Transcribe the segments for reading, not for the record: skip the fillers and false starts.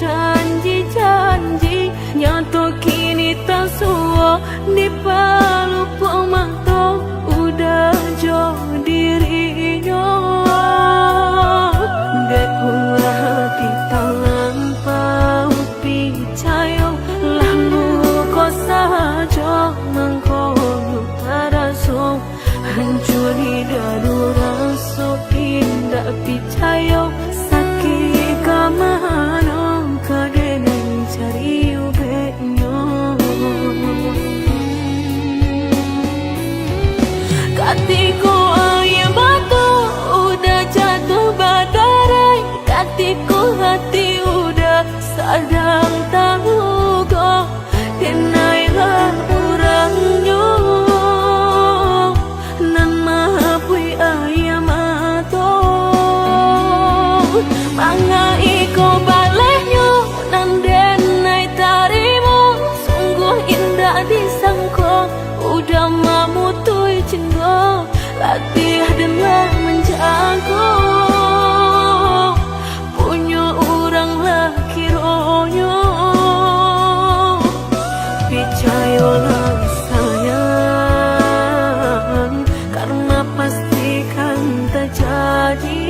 janji-janji nyata kini tak suwa di palu pemanto udah jauh dirinya dek hati tangan pau picayo lalu kau saja mengkono taraso hancur hidaru raso indah picayo sakit kamano kadang cari ubeknya katiku ayam batu udah jatuh badarai katiku hati udah sadang tahu kok denailah orangnya nan mahapui ayam atau manga iko balehnya nan denai tarimu sungguh indah disangko udah mamutui cinta latih dengan menjago punya orang laki ronyo picayolah sayang karena pastikan terjadi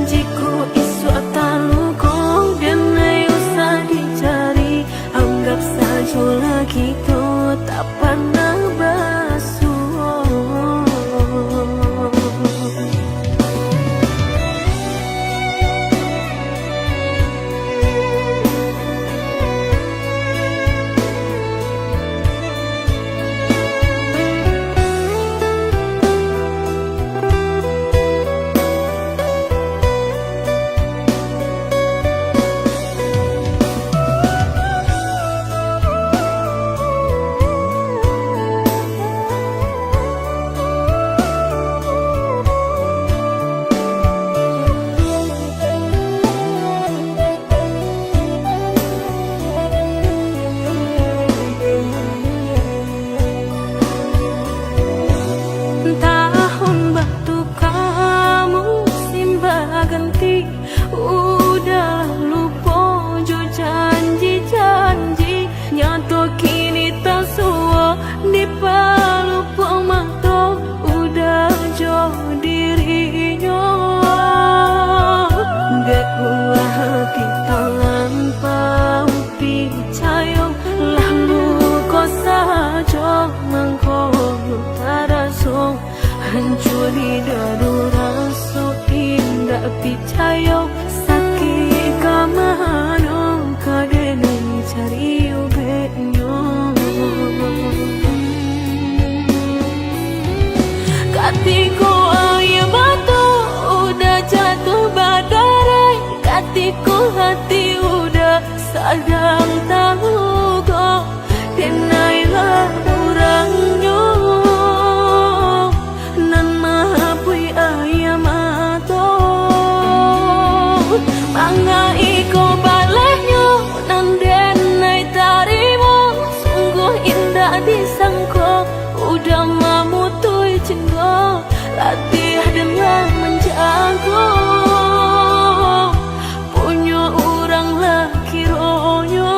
jika isu atalu kong dan usah dicari anggap saja lagi tuh tak pernah basuh udah lupa jo janji-janji nyata kini tak suwa di palu pemanto udah jauh dirinya dek hati tangan pau picayo lalu kau saja mengkono taraso hancur hidaru raso indah picayo sakit kamano kadang cari ubeknya katiku ayam batu udah jatuh badarai katiku hati udah sadang tahu kok denailah orangnya nan mahapui ayam atau manga iko balehnya nan denai tarimu sungguh indah disangko udah mamutui cinta latih dengan menjago punya orang laki ronyo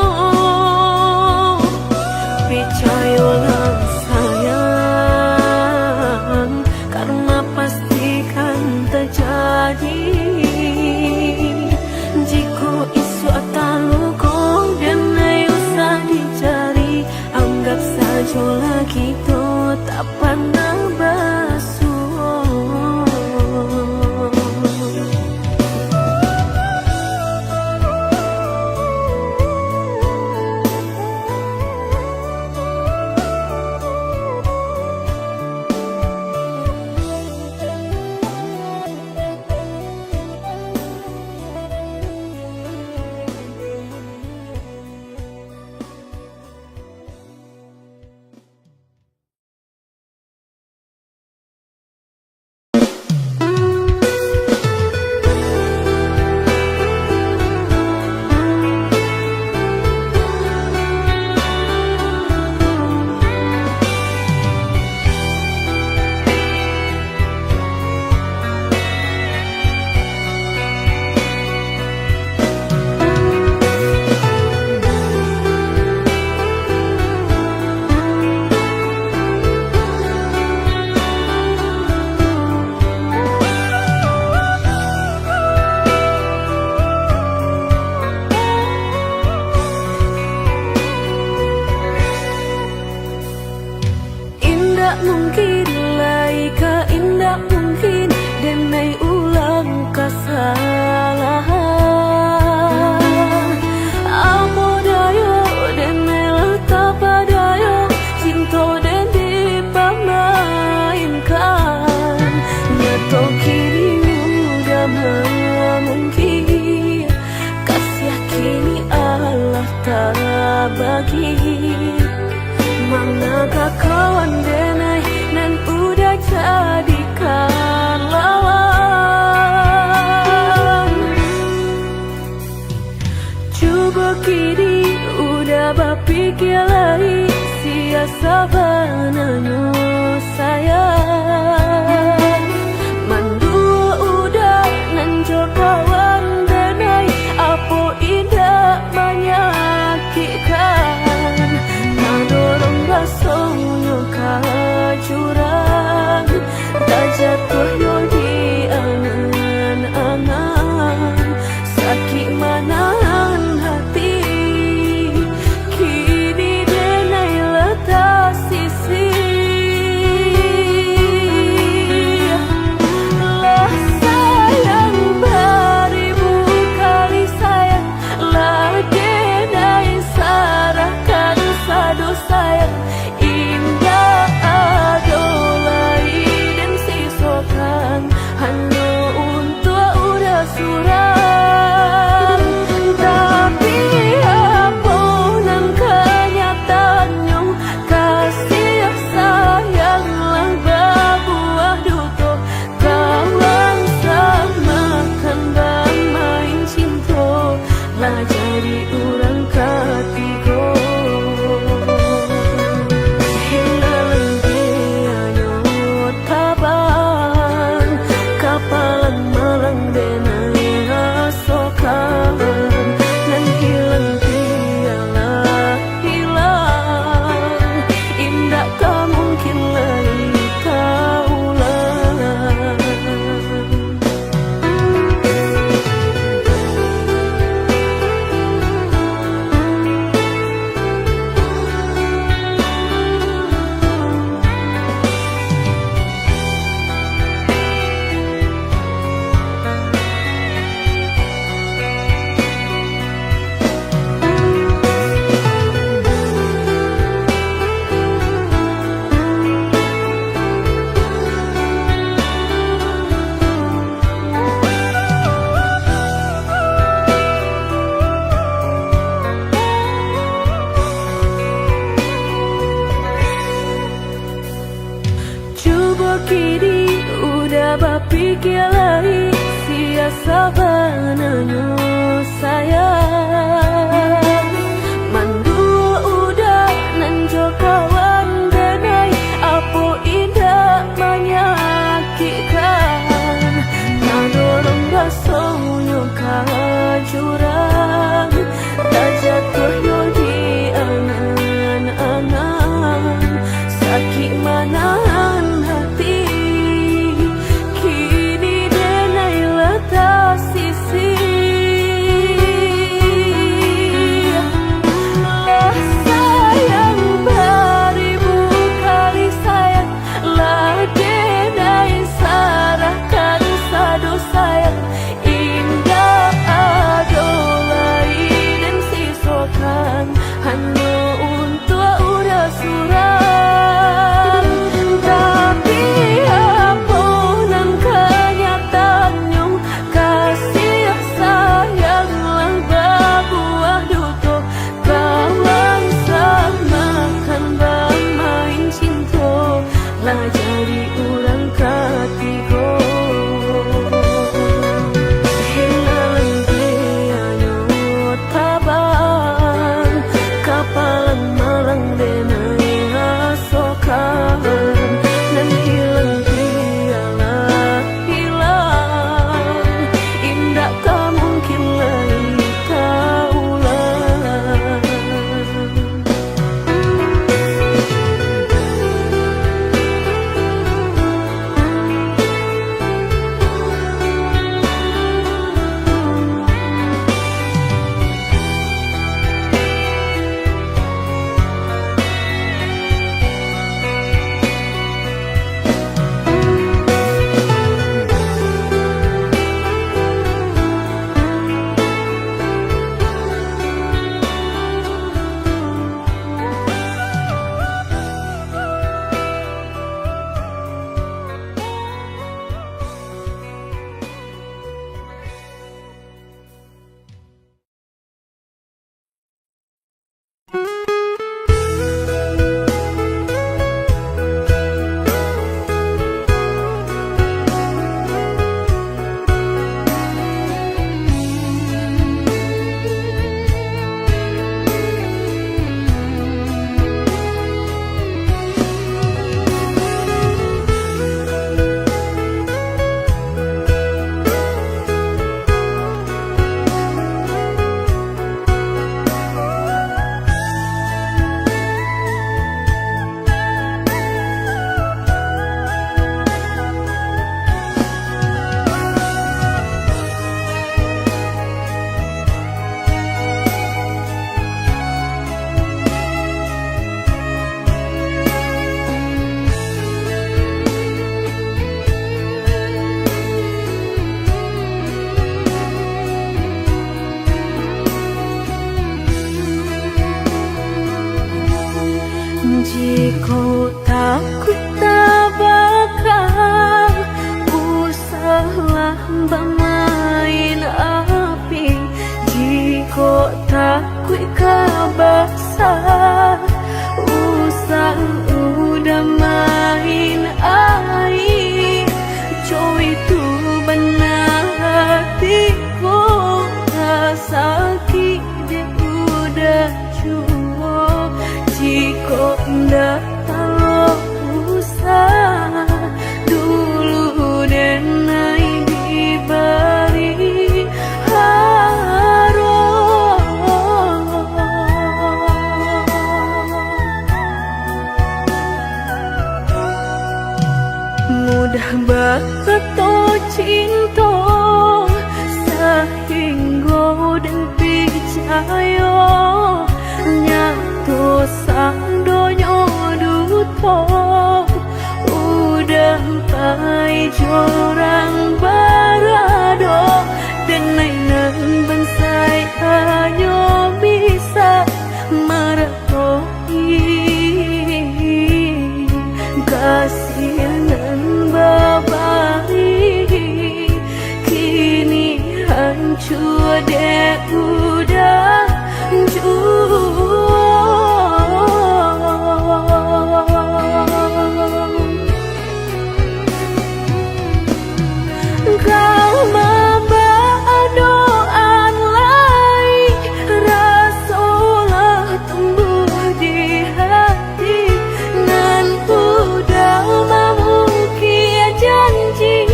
Coba kini udah berpikir lagi, siasa bananyo sayang. Mandua udah nanjol kawan denai, apa indah menyakitkan. Nadorong rasonyo kajurang, tak jatuh yo di angan-angan. Sakit manahan hati, kini denai letak sisi. Lah sayang beribu kali sayang, lah denai sarahkan sadu sayang. Indah adolai dan sisokan, hanya untuk udah surang. Tapi apa nang kenyataannya, kasih sayang lang berbuah duto. Kawan samakan bang main cinta, lah jadi orang ketiga. Hilang dianya tabang, kapalan malang denai rasokan. Nan hilang dialah hilang, indah tak mungkin lagi kaulang. Coba kini udah berpikir lagi, siasa bananyo sayang. Mandua udah nanjol kawan denai, apa indah menyakitkan. Nadorong rasonyo kajurang, tak jatuh yo di angan-angan. Sakit manahan hati, kini denai letak sisi. Lah sayang beribu kali sayang, lah denai sarahkan sadu sayang. Indah adolai dan sisokan, Jika takut tak bakal usahlah bermain api. Jika takut kabasah usah udah main air. Coba itu benar hatiku sakit dia udah cukup. Jika ndak kalau usah dulu dan naik diberi mudah bakal cinta sehingga dan percaya nyatu sang donya duto udah pai jorang barado dan nainan bensai hanya bisa meretoi kasihanan babari kini hancur deh udah kau membawa doan lain rasulah tumbuh di hati nan udah memungkir janji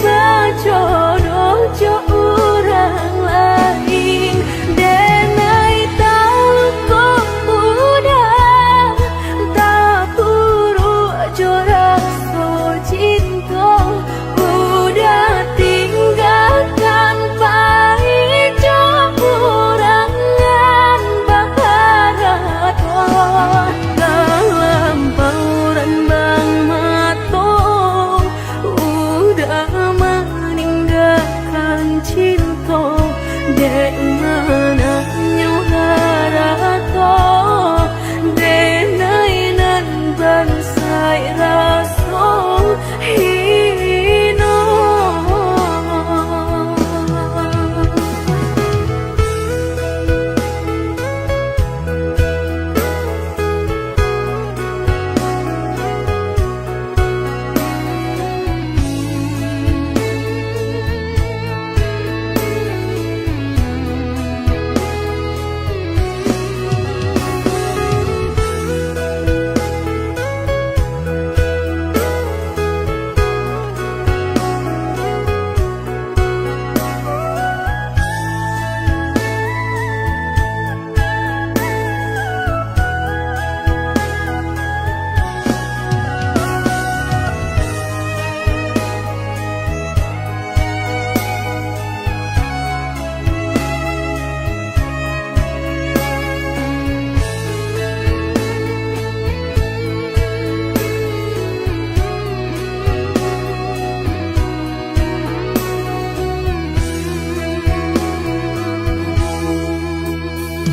berjodoh jo orang lain. Denai tahu kau udah tak buru jo rasa cinta udah tinggalkan pahit jo kurangan baharat dalam bauran bang matong udah meninggalkan cinta dek mananya harato denai nan bansai raso hino.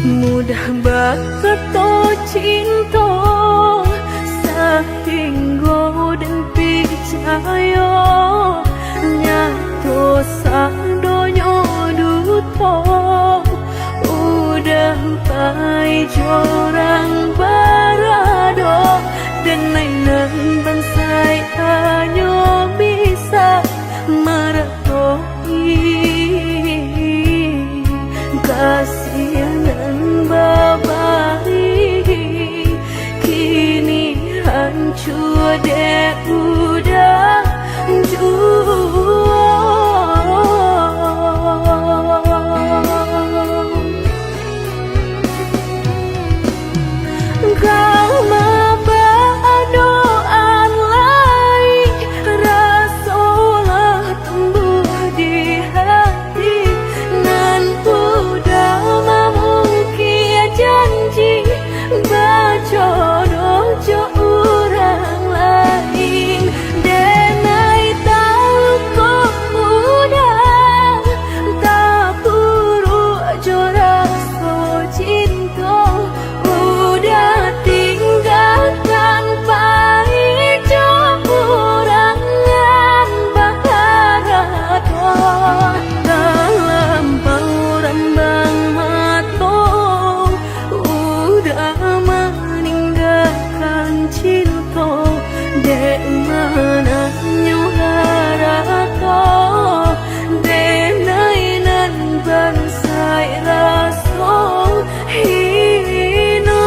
Mudah bakal cinta sehingga dan percaya nyatu sang donya duto udah pai jorang barado dan nainan bansai hanya bisa meretoi kasihanan babari kini hancur deh udah kau membawa doan lain rasulah tumbuh di hati nan udah memungkir janji berjodoh jo orang lain. matong udah meninggalkan cinta dek mana nyuharato denainan bansai raso hino.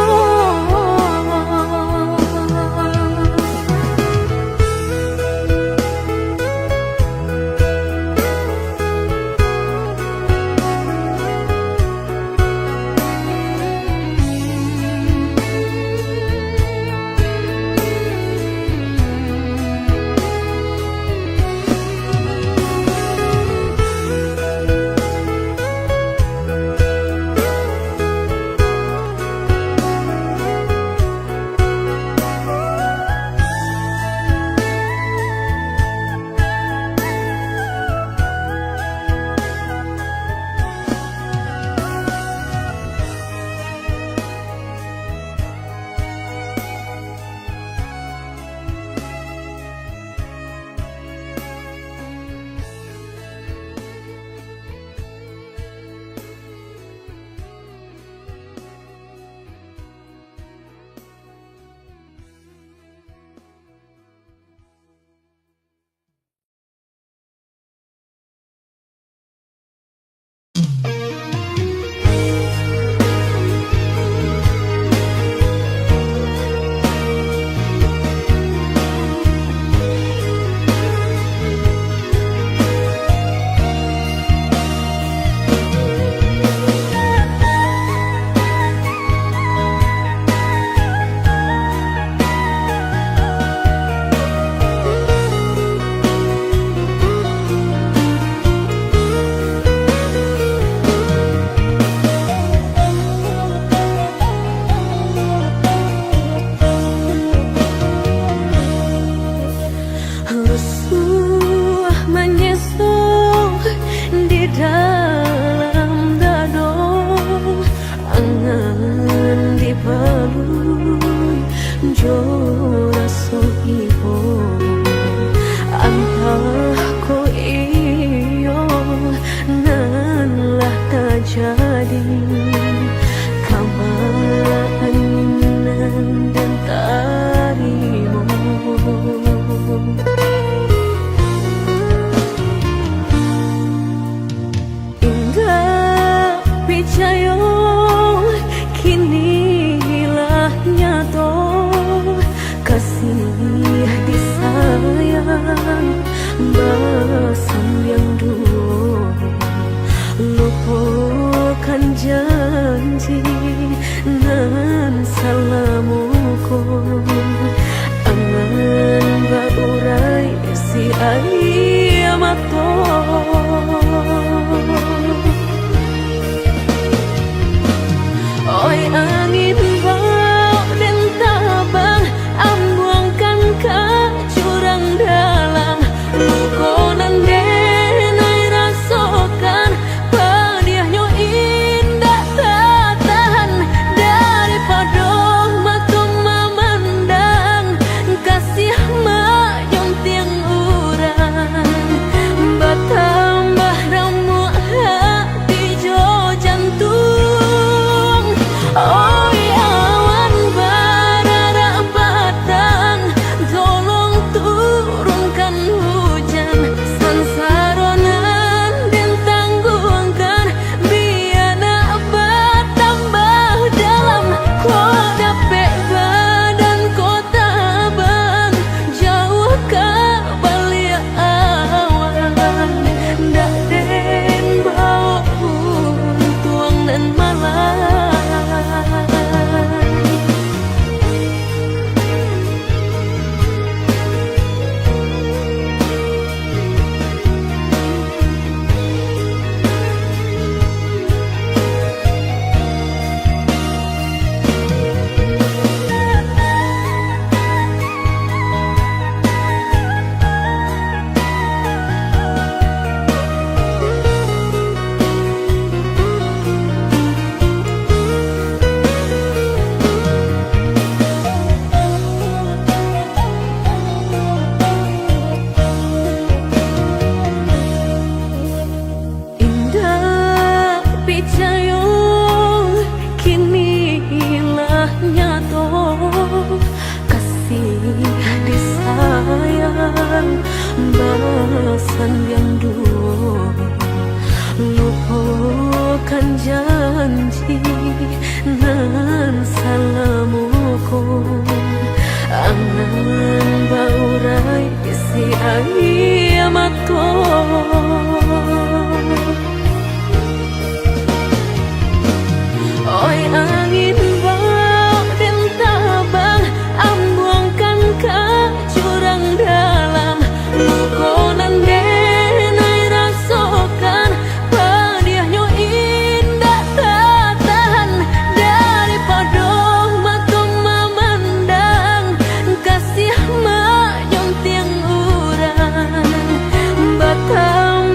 Kasih mak jom tiang urang Tuhan balasan yang dulu, lupakan janji nan salamuku, angan baurai si ayamatku. Oi angin bau dan tabang, ambungkan ke jurang dalam, lukonan denai rasakan, padiahnya indah tak tahan, daripada mata memandang, kasih mayong tiang urang, batam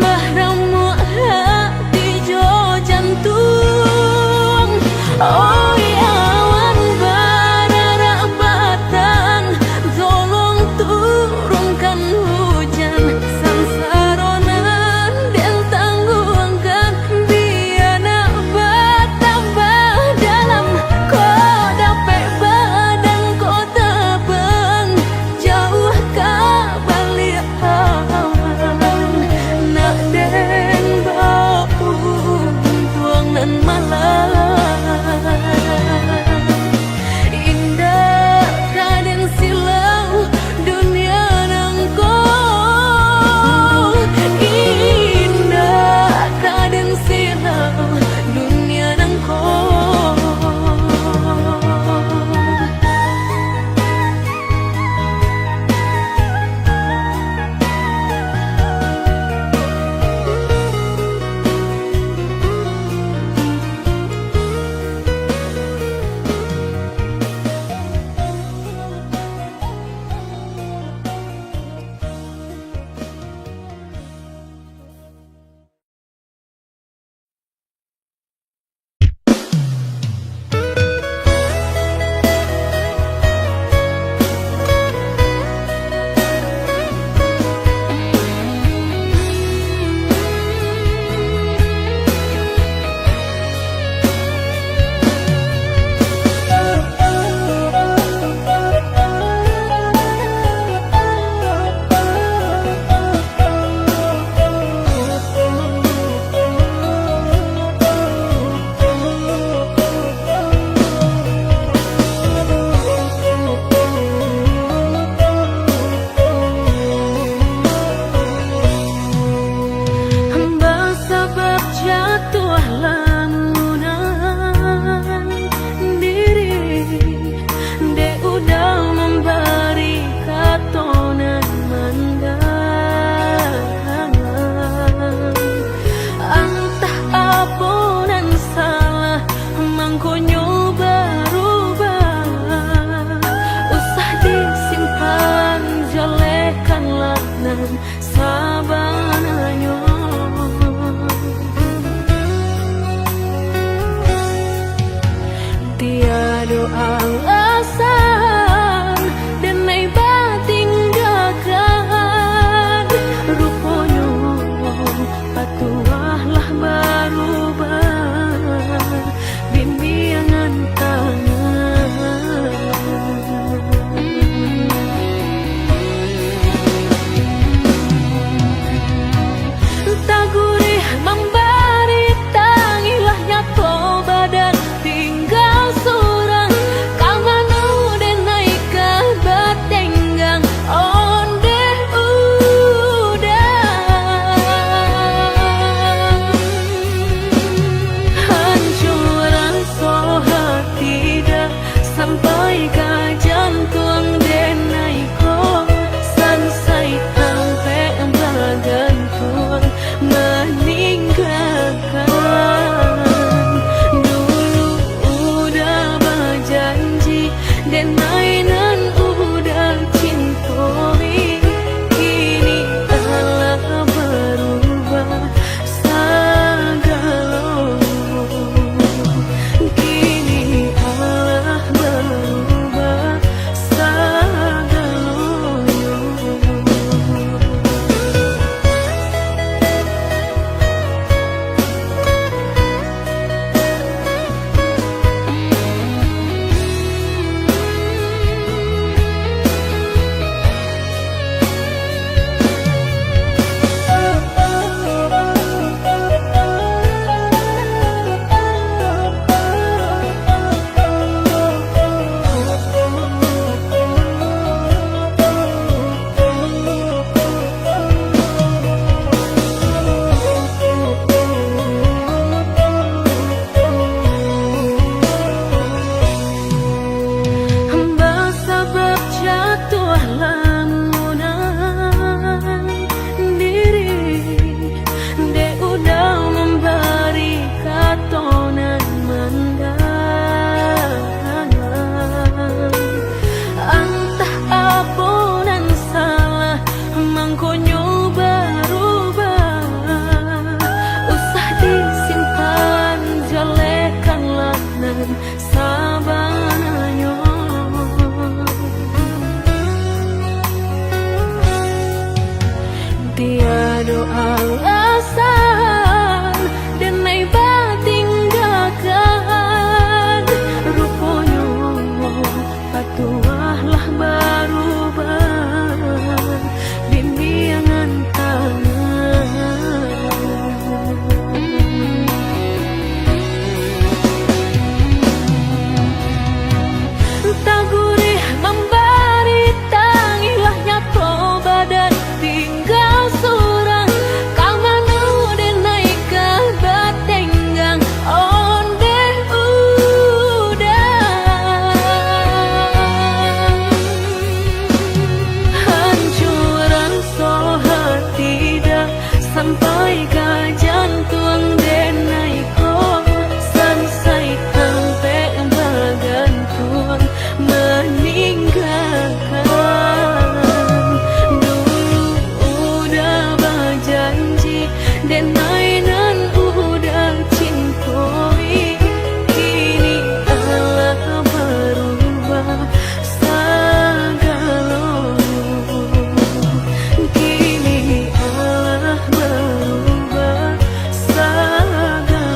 dengan sabananya. Tiada alasan denai batinggalkan rupanya patuahlah berubah bimbingan tangan. Tak gurih memberi tangilah nyato badan tinggal surang kau manu denaikah batenggang onde udang hancuran so tidak sampai ke jantung denaiko sansai sampai bergantung meninggalkan dulu udah berjanji denainan udah cintoi kini Allah berubah segalanya kini Allah berubah segalanya.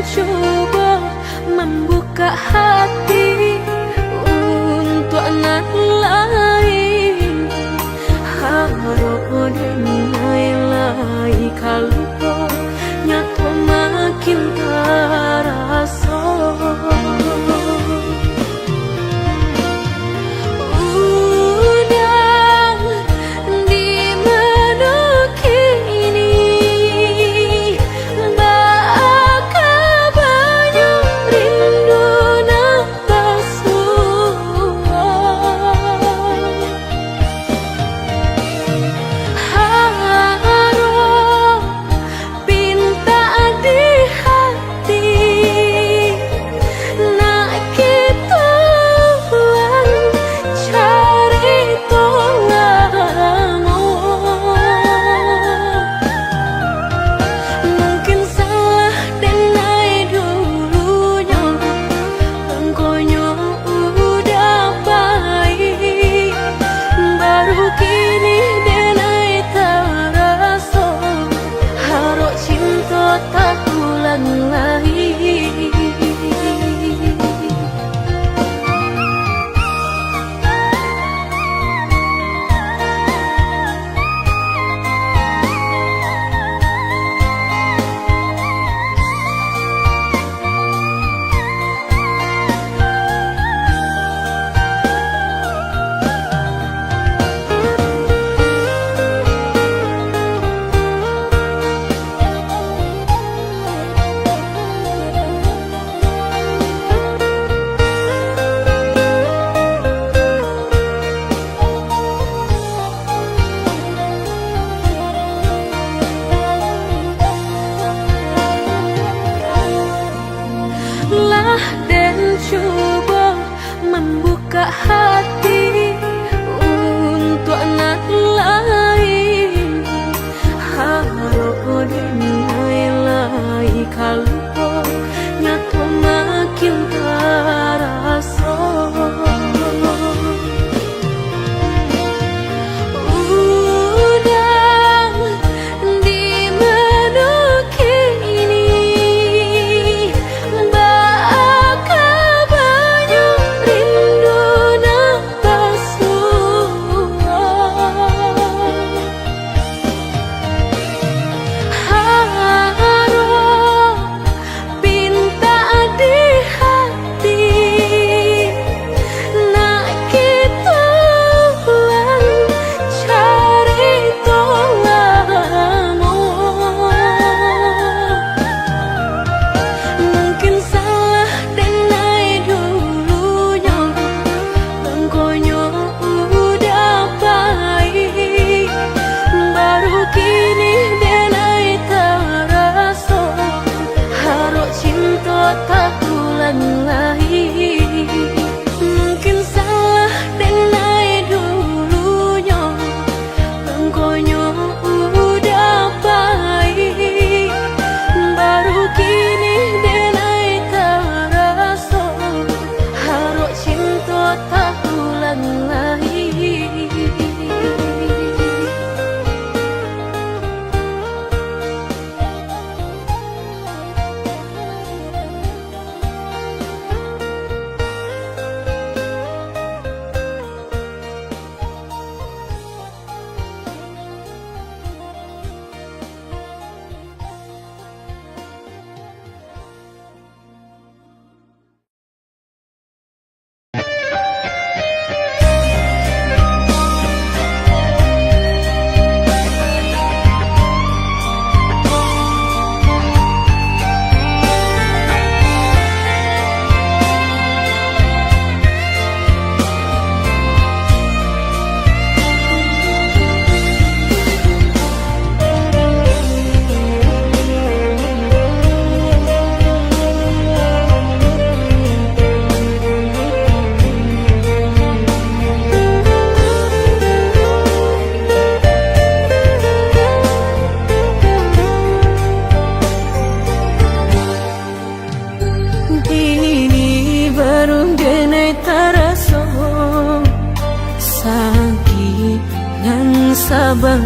Coba membuka hati untuk anak lain harap denai kalau nyato makin terasa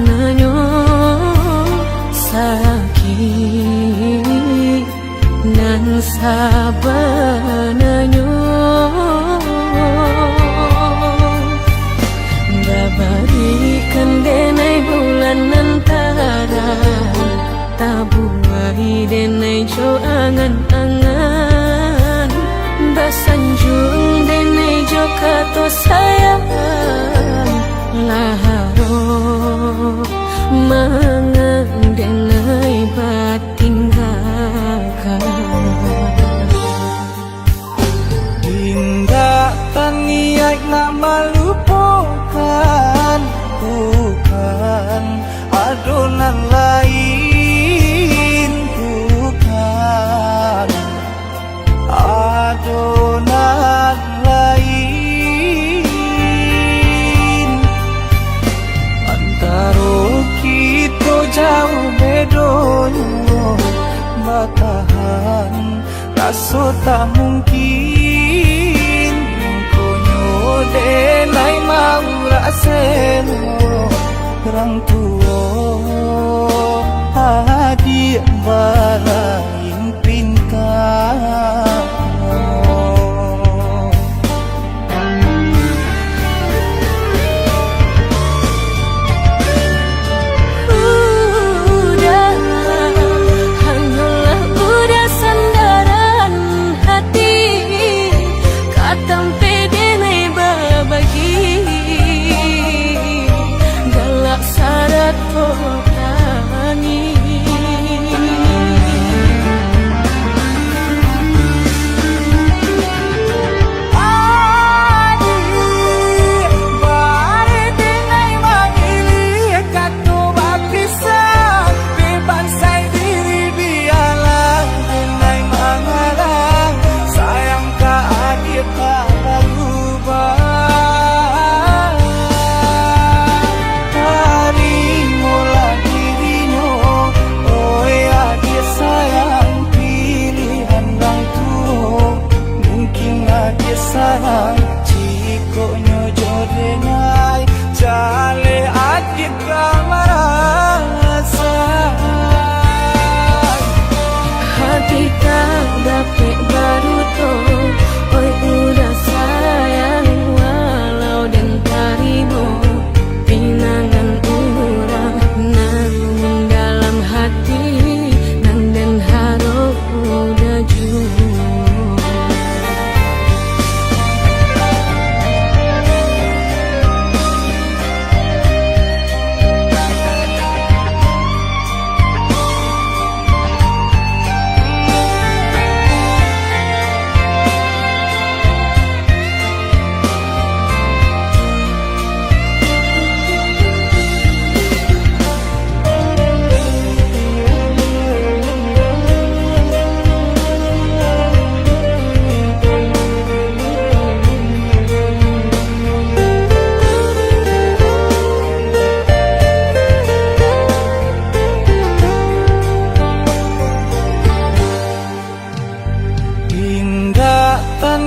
nanyo sakit nan sabananyo babarikan denai bulan antara tabuai denai jo angan-angan basanjung denai jo kato sayang laharo mangan denai batinggalkan hingga taniak nak melupakan bukan adonan lain bukan adonan lain antara kita jauh bedonyo batahan rasa tak mungkin konyo denai mau rasen orang tua adik balain pintar sayang cikonyo jodenai jale adik kamarasa hati tak dapat baru to oi udah sayang walau dan tarimo pinangan urang namun dalam hati nang dan harap udah jujur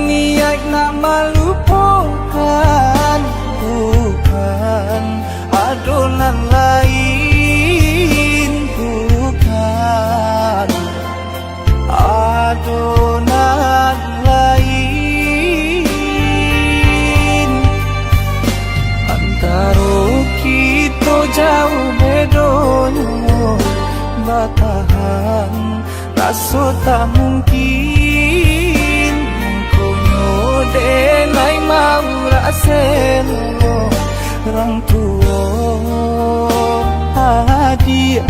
niat nak melupakan bukan adonan lain bukan adonan lain antara kita jauh bedonyo batahan rasa tak mungkin denai mau rasen orang tua adik